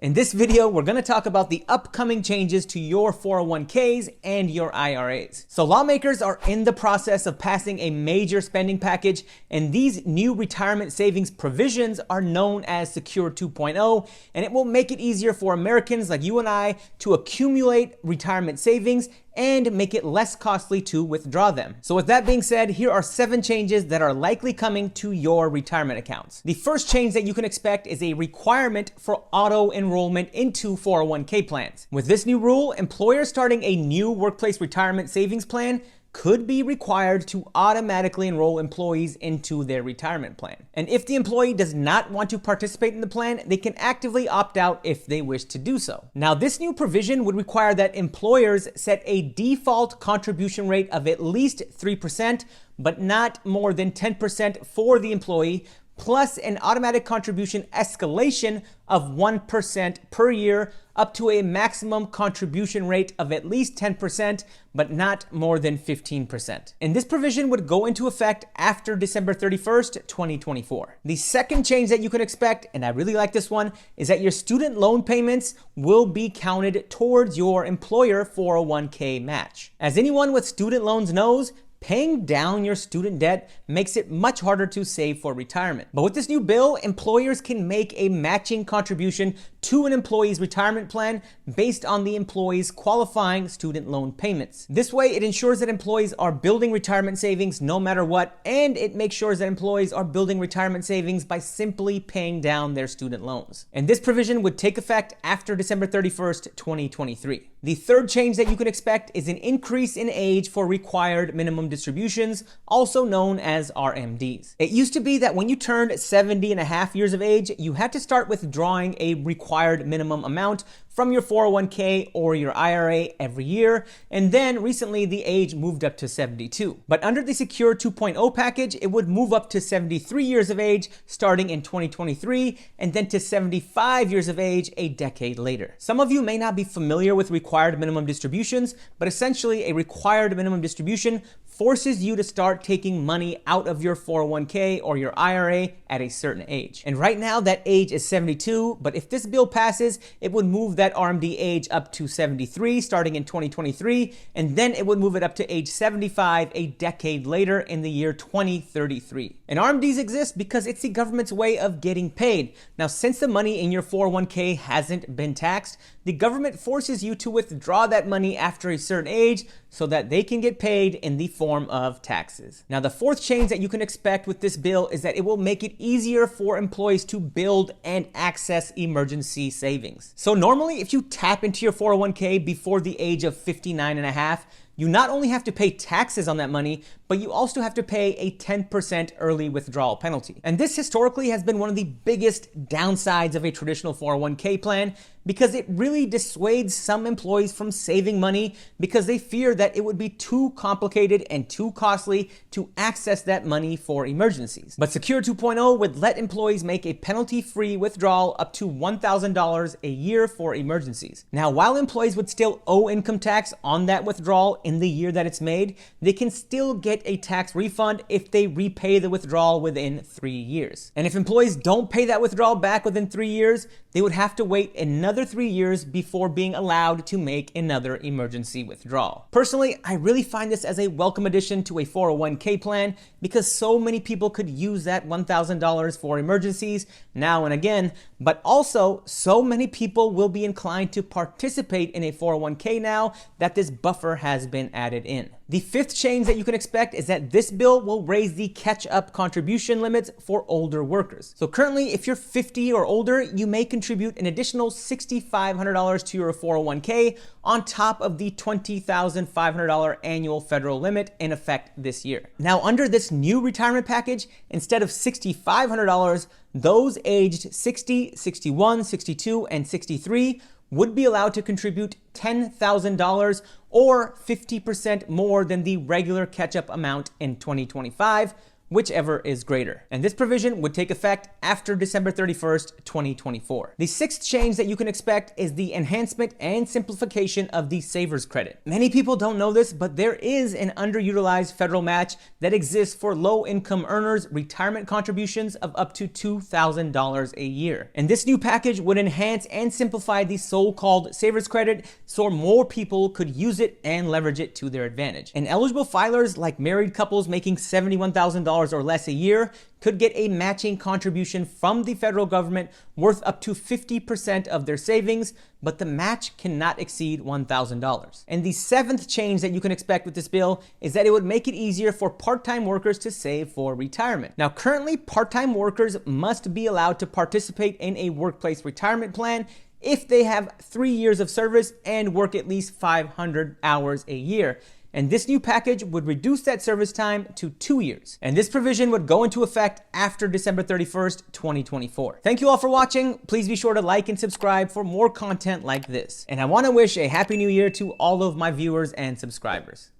In this video, we're going to talk about the upcoming changes to your 401ks and your IRAs. So lawmakers are in the process of passing a major spending package, and these new retirement savings provisions are known as Secure 2.0, and it will make it easier for Americans like you and I to accumulate retirement savings and make it less costly to withdraw them. So with that being said, here are 7 changes that are likely coming to your retirement accounts. The first change that you can expect is a requirement for auto enrollment into 401k plans. With this new rule, employers starting a new workplace retirement savings plan could be required to automatically enroll employees into their retirement plan. And if the employee does not want to participate in the plan, they can actively opt out if they wish to do so. Now, this new provision would require that employers set a default contribution rate of at least 3%, but not more than 10% for the employee, plus an automatic contribution escalation of 1% per year up to a maximum contribution rate of at least 10%, but not more than 15%. And this provision would go into effect after December 31st, 2024. The second change that you can expect, and I really like this one, is that your student loan payments will be counted towards your employer 401k match. As anyone with student loans knows, paying down your student debt makes it much harder to save for retirement. But with this new bill, employers can make a matching contribution to an employee's retirement plan based on the employee's qualifying student loan payments. This way, it ensures that employees are building retirement savings no matter what, and it makes sure that employees are building retirement savings by simply paying down their student loans. And this provision would take effect after December 31st, 2023. The third change that you can expect is an increase in age for required minimum distributions, also known as RMDs. It used to be that when you turned 70.5 years of age, you had to start withdrawing a required minimum amount from your 401k or your IRA every year, and then recently the age moved up to 72. But under the Secure 2.0 package, it would move up to 73 years of age starting in 2023, and then to 75 years of age a decade later. Some of you may not be familiar with required minimum distributions, but essentially a required minimum distribution forces you to start taking money out of your 401k or your IRA at a certain age. And right now that age is 72, but if this bill passes, it would move that RMD age up to 73 starting in 2023, and then it would move it up to age 75 a decade later in the year 2033. And RMDs exist because it's the government's way of getting paid. Now, since the money in your 401k hasn't been taxed, the government forces you to withdraw that money after a certain age so that they can get paid in the form of taxes. Now, the fourth change that you can expect with this bill is that it will make it easier for employees to build and access emergency savings. So normally, if you tap into your 401k before the age of 59.5, you not only have to pay taxes on that money, but you also have to pay a 10% early withdrawal penalty. And this historically has been one of the biggest downsides of a traditional 401k plan because it really dissuades some employees from saving money because they fear that it would be too complicated and too costly to access that money for emergencies. But Secure 2.0 would let employees make a penalty-free withdrawal up to $1,000 a year for emergencies. Now, while employees would still owe income tax on that withdrawal in the year that it's made, they can still get a tax refund if they repay the withdrawal within 3 years. And if employees don't pay that withdrawal back within 3 years, they would have to wait another 3 years before being allowed to make another emergency withdrawal. Personally, I really find this as a welcome addition to a 401k plan because so many people could use that $1,000 for emergencies now and again, but also so many people will be inclined to participate in a 401k now that this buffer has been added in. The fifth change that you can expect is that this bill will raise the catch-up contribution limits for older workers. So currently, if you're 50 or older, you may contribute an additional $6,500 to your 401k on top of the $20,500 annual federal limit in effect this year. Now, under this new retirement package, instead of $6,500, those aged 60, 61, 62, and 63 would be allowed to contribute $10,000 or 50% more than the regular catch-up amount in 2025, whichever is greater. And this provision would take effect after December 31st, 2024. The sixth change that you can expect is the enhancement and simplification of the Savers Credit. Many people don't know this, but there is an underutilized federal match that exists for low-income earners' retirement contributions of up to $2,000 a year. And this new package would enhance and simplify the so-called Savers Credit so more people could use it and leverage it to their advantage. And eligible filers like married couples making $71,000 or less a year could get a matching contribution from the federal government worth up to 50% of their savings, but the match cannot exceed $1,000. And the seventh change that you can expect with this bill is that it would make it easier for part-time workers to save for retirement. Now, currently, part-time workers must be allowed to participate in a workplace retirement plan if they have 3 years of service and work at least 500 hours a year. And this new package would reduce that service time to 2 years. And this provision would go into effect after December 31st, 2024. Thank you all for watching. Please be sure to like and subscribe for more content like this. And I want to wish a happy new year to all of my viewers and subscribers.